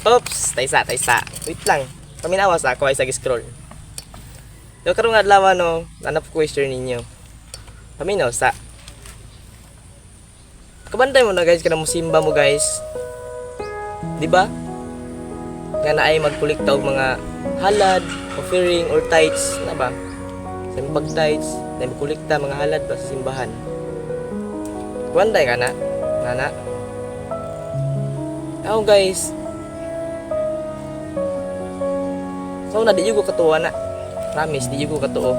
Oops, taysa. Wait lang. Paminawas ako ay scroll. Yo karong adlaw no, nanap question ninyo. Paminaw sa. Kabantay mo na guys kana musimba mo guys. Di ba? Nga na ay magkulikta og mga halad, offering or tithes na ba? Sa pag tithes, na magkulikta mga halad ba sa simbahan. Kabantay ka na, nana. Ako guys. So na di ko katuwa na. Promise, di ko katuo.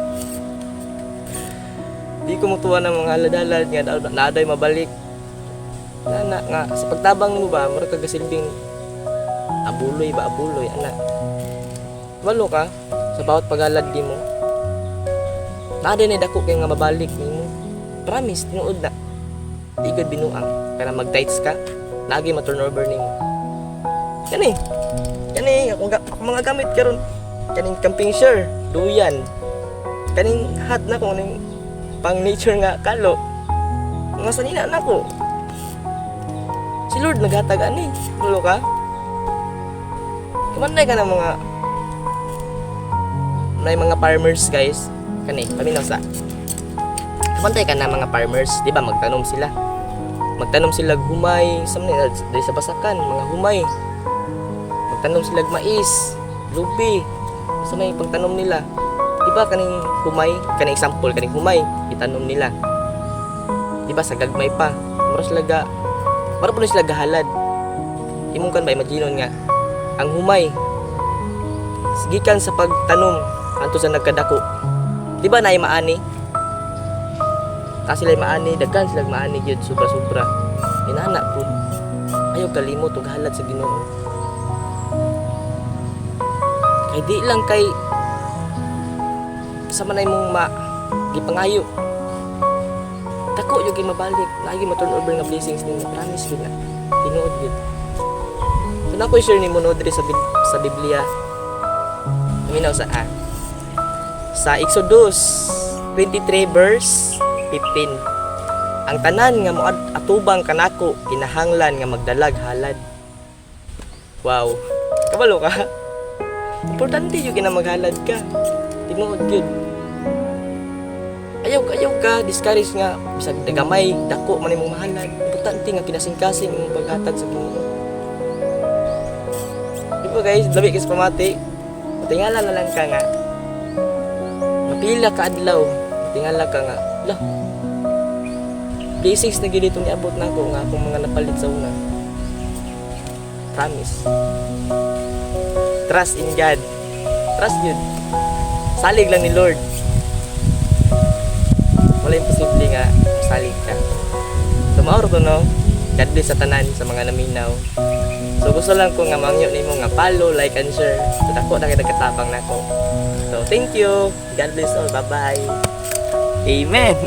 Di ko mutuwa ng mga halad-halad nga naaday mabalik. Nana nga sa pagtabang mo ba, mura ka gasilbing abuloy ana. Walo ka sa bawat paghalad di mo. Naaday na dako kay nga mabalik nimo. Promise, tinuod na. Di ka binuang para mag-tights ka, lagi ma-turnover nimo. Kani ako mga gamit karon. Kaning camping chair, duyan. Kaning hat na ko ning pang nature nga kalo. Nga sanina na ko. Si Lord naghatag ani, tulo ka. Kumanay ka ng mga farmers guys. Kani, paminaw sa. Kumanay ka na mga farmers, di ba magtanom sila. Magtanom sila humay, sa basakan, mga humay. Magtanom sila mais, lubi. Sa may pagtanom nila. Di ba kaning humay, kaning example, kaning humay, itanom nila. Di ba sa gagmay pa. Para po sila gahalad. Imong kan ba imaginon nga ang humay sigikan sa pagtanom anto sa nagkadako. Di ba naay maani? Kasi sila maani, daghan sila maani gyud sobra-sobra. Inana po. Ayaw kalimot og halad sa Ginoo. Kay di lang kay sa manay mong gipangayo. Dako yung mabalik, lagi ma-turn over nga blessings ninyo. Promise yun na. Tinuod yun. So na ko i-share ni mo no diri sa Biblia. Minaw sa sa Exodus 23 verse 15. Ang tanan nga mo atubang kanako kinahanglan nga magdalag halad. Wow. Kabalo ka? Importante yung kinamaghalad ka. Tinuod yun. Ayaw ka, discourage nga. Bisag nagamay, dako man imong mahalad. Importante nga kinasing-kasing imong paghatag sa Ginoo. Di ba guys, labi kis pamati. Tingala na lang ka nga. Mapila ka adlaw. Tingala ka nga. Lah. Blessings na gid itong niabot nako nga akong mga napalit sa una. Promise. Trust in God. Trust yun. Salig lang ni Lord. Wala imposible nga salig ka. So maoro ko no. God bless sa tanan sa mga naminaw. So gusto lang ko nga mangyo nimo nga follow, like and share. So dako na kay nagkatabang nako. So thank you. God bless all. Bye-bye. Amen.